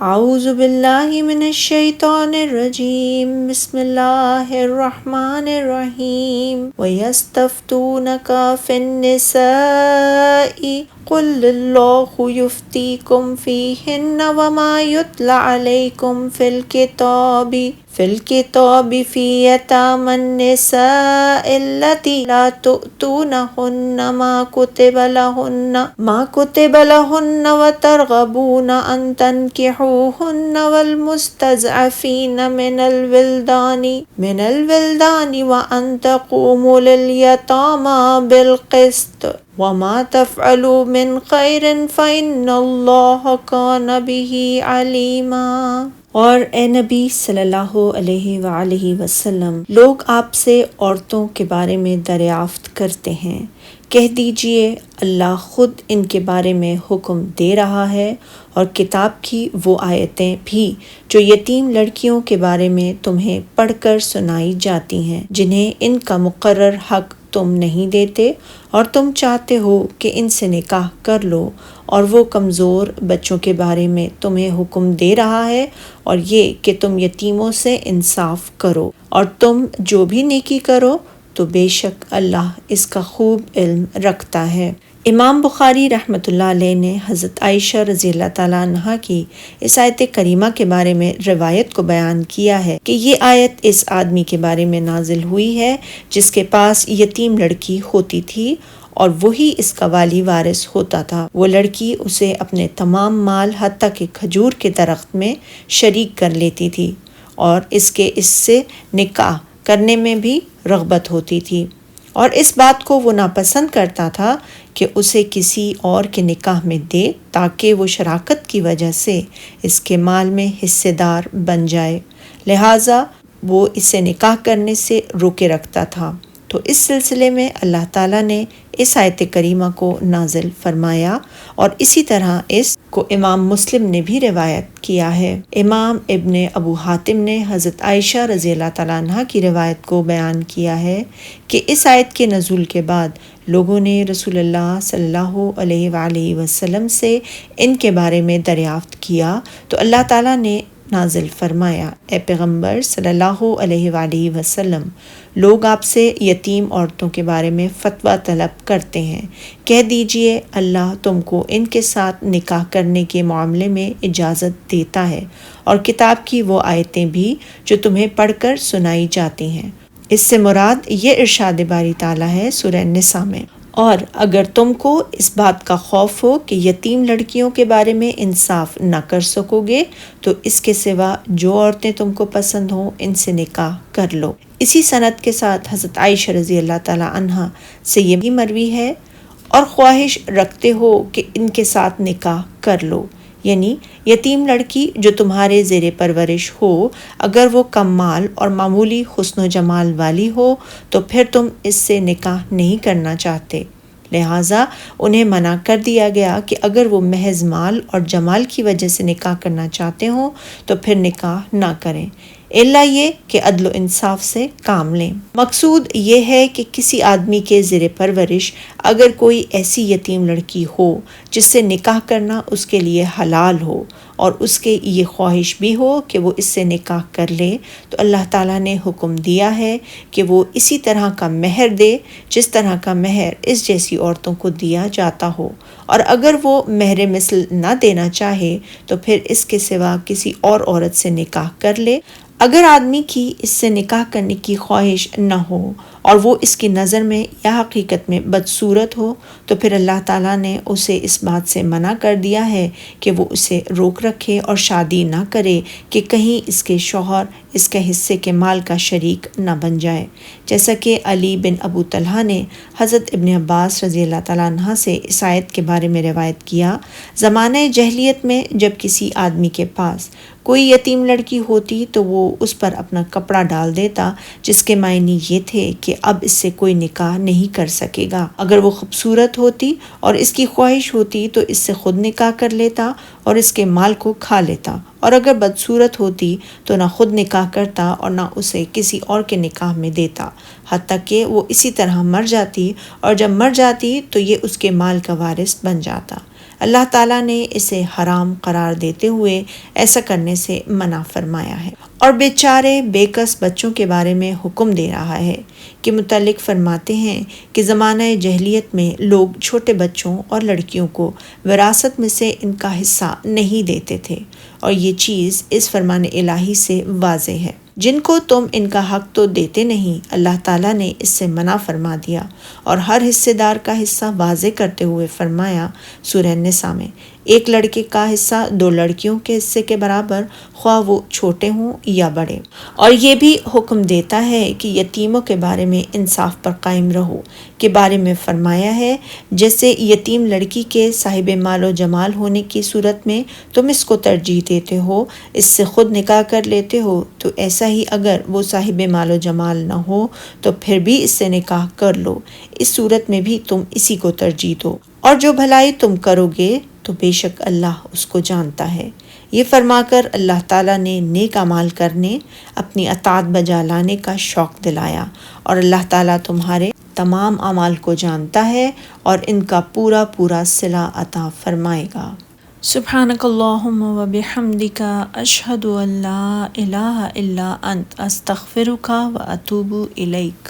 اعوذ باللہ من الشیطان الرجیم بسم اللہ الرحمن الرحیم وَيَسْتَفْتُونَكَ فِي النِّسَاءِ قُلِ اللَّهُ يُفْتِيكُمْ فِيهِنَّ وَمَا يُتْلَى عَلَيْكُمْ فِي الْكِتَابِ فِي يَتَامَى النِّسَاءِ اللَّاتِي لَا تُؤْتُونَهُنَّ مَا كُتِبَ لَهُنَّ وَتَرْغَبُونَ أَن تَنكِحُوهُنَّ وَالْمُسْتَضْعَفِينَ مِنَ الْوِلْدَانِ وَأَن تَقُومُوا لِلْيَتَامَى بِالْقِسْطِ وَمَا تَفْعَلُوا مِنْ خَيْرٍ فَإِنَّ اللَّهَ كَانَ بِهِ عَلِيمًا۔ اور اے نبی صلی اللہ علیہ وآلہ وسلم، لوگ آپ سے عورتوں کے بارے میں دریافت کرتے ہیں، کہہ دیجئے اللہ خود ان کے بارے میں حکم دے رہا ہے، اور کتاب کی وہ آیتیں بھی جو یتیم لڑکیوں کے بارے میں تمہیں پڑھ کر سنائی جاتی ہیں، جنہیں ان کا مقرر حق تم نہیں دیتے اور تم چاہتے ہو کہ ان سے نکاح کر لو، اور وہ کمزور بچوں کے بارے میں تمہیں حکم دے رہا ہے، اور یہ کہ تم یتیموں سے انصاف کرو، اور تم جو بھی نیکی کرو تو بے شک اللہ اس کا خوب علم رکھتا ہے۔ امام بخاری رحمۃ اللہ علیہ نے حضرت عائشہ رضی اللہ تعالیٰ عنہا کی اس آیت کریمہ کے بارے میں روایت کو بیان کیا ہے کہ یہ آیت اس آدمی کے بارے میں نازل ہوئی ہے جس کے پاس یتیم لڑکی ہوتی تھی، اور وہی اس کا والی وارث ہوتا تھا۔ وہ لڑکی اسے اپنے تمام مال حتیٰ کہ کھجور کے درخت میں شریک کر لیتی تھی، اور اس سے نکاح کرنے میں بھی رغبت ہوتی تھی، اور اس بات کو وہ ناپسند کرتا تھا کہ اسے کسی اور کے نکاح میں دے تاکہ وہ شراکت کی وجہ سے اس کے مال میں حصے دار بن جائے، لہٰذا وہ اسے نکاح کرنے سے روکے رکھتا تھا۔ تو اس سلسلے میں اللہ تعالیٰ نے اس آیت کریمہ کو نازل فرمایا، اور اسی طرح اس کو امام مسلم نے بھی روایت کیا ہے۔ امام ابن ابو حاتم نے حضرت عائشہ رضی اللہ تعالیٰ عنہ کی روایت کو بیان کیا ہے کہ اس آیت کے نزول کے بعد لوگوں نے رسول اللہ صلی اللہ علیہ وآلہ وسلم سے ان کے بارے میں دریافت کیا، تو اللہ تعالیٰ نے نازل فرمایا، اے پیغمبر صلی اللہ علیہ وآلہ وسلم، لوگ آپ سے یتیم عورتوں کے بارے میں فتویٰ طلب کرتے ہیں، کہہ دیجئے اللہ تم کو ان کے ساتھ نکاح کرنے کے معاملے میں اجازت دیتا ہے، اور کتاب کی وہ آیتیں بھی جو تمہیں پڑھ کر سنائی جاتی ہیں۔ اس سے مراد یہ ارشاد باری تعالیٰ ہے سورہ نساء میں، اور اگر تم کو اس بات کا خوف ہو کہ یتیم لڑکیوں کے بارے میں انصاف نہ کر سکو گے تو اس کے سوا جو عورتیں تم کو پسند ہوں ان سے نکاح کر لو۔ اسی سند کے ساتھ حضرت عائشہ رضی اللہ تعالیٰ عنہا سے یہ بھی مروی ہے، اور خواہش رکھتے ہو کہ ان کے ساتھ نکاح کر لو، یعنی یتیم لڑکی جو تمہارے زیر پرورش ہو، اگر وہ کم مال اور معمولی حسن و جمال والی ہو تو پھر تم اس سے نکاح نہیں کرنا چاہتے، لہٰذا انہیں منع کر دیا گیا کہ اگر وہ محض مال اور جمال کی وجہ سے نکاح کرنا چاہتے ہوں تو پھر نکاح نہ کریں، الا یہ کہ عدل و انصاف سے کام لیں۔ مقصود یہ ہے کہ کسی آدمی کے زیر پرورش اگر کوئی ایسی یتیم لڑکی ہو جس سے نکاح کرنا اس کے لیے حلال ہو، اور اس کے یہ خواہش بھی ہو کہ وہ اس سے نکاح کر لے، تو اللہ تعالیٰ نے حکم دیا ہے کہ وہ اسی طرح کا مہر دے جس طرح کا مہر اس جیسی عورتوں کو دیا جاتا ہو، اور اگر وہ مہر مثل نہ دینا چاہے تو پھر اس کے سوا کسی اور عورت سے نکاح کر لے۔ اگر آدمی کی اس سے نکاح کرنے کی خواہش نہ ہو اور وہ اس کی نظر میں یا حقیقت میں بدصورت ہو تو پھر اللہ تعالیٰ نے اسے اس بات سے منع کر دیا ہے کہ وہ اسے روک رکھے اور شادی نہ کرے کہ کہیں اس کے شوہر اس کے حصے کے مال کا شریک نہ بن جائے، جیسا کہ علی بن ابو طلحہ نے حضرت ابن عباس رضی اللہ تعالیٰ عنہ سے اس آیت کے بارے میں روایت کیا، زمانہ جاہلیت میں جب کسی آدمی کے پاس کوئی یتیم لڑکی ہوتی تو وہ اس پر اپنا کپڑا ڈال دیتا، جس کے معنی یہ تھے کہ اب اس سے کوئی نکاح نہیں کر سکے گا۔ اگر وہ خوبصورت ہوتی اور اس کی خواہش ہوتی تو اس سے خود نکاح کر لیتا اور اس کے مال کو کھا لیتا، اور اگر بدصورت ہوتی تو نہ خود نکاح کرتا اور نہ اسے کسی اور کے نکاح میں دیتا، حتیٰ کہ وہ اسی طرح مر جاتی، اور جب مر جاتی تو یہ اس کے مال کا وارث بن جاتا۔ اللہ تعالیٰ نے اسے حرام قرار دیتے ہوئے ایسا کرنے سے منع فرمایا ہے، اور بیچارے بے کس بچوں کے بارے میں حکم دے رہا ہے کہ متعلق فرماتے ہیں کہ زمانہ جاہلیت میں لوگ چھوٹے بچوں اور لڑکیوں کو وراثت میں سے ان کا حصہ نہیں دیتے تھے، اور یہ چیز اس فرمان الہی سے واضح ہے۔ جن کو تم ان کا حق تو دیتے نہیں، اللہ تعالیٰ نے اس سے منع فرما دیا، اور ہر حصے دار کا حصہ واضح کرتے ہوئے فرمایا سورہ النساء میں، ایک لڑکے کا حصہ 2 لڑکیوں کے حصے کے برابر، خواہ وہ چھوٹے ہوں یا بڑے۔ اور یہ بھی حکم دیتا ہے کہ یتیموں کے بارے میں انصاف پر قائم رہو، کے بارے میں فرمایا ہے جیسے یتیم لڑکی کے صاحب مال و جمال ہونے کی صورت میں تم اس کو ترجیح دیتے ہو، اس سے خود نکاح کر لیتے ہو، تو ایسا ہی اگر وہ صاحب مال و جمال نہ ہو تو پھر بھی اس سے نکاح کر لو، اس صورت میں بھی تم اسی کو ترجیح دو، اور جو بھلائی تم کرو گے تو بے شک اللہ اس کو جانتا ہے۔ یہ فرما کر اللہ تعالیٰ نے نیک اعمال کرنے، اپنی اطاعت بجا لانے کا شوق دلایا، اور اللہ تعالیٰ تمہارے تمام اعمال کو جانتا ہے اور ان کا پورا پورا صلہ عطا فرمائے گا۔ سبحانک اللہم و بحمدک، اشہد ان لا الہ الا انت، استغفرک و اتوب الیک۔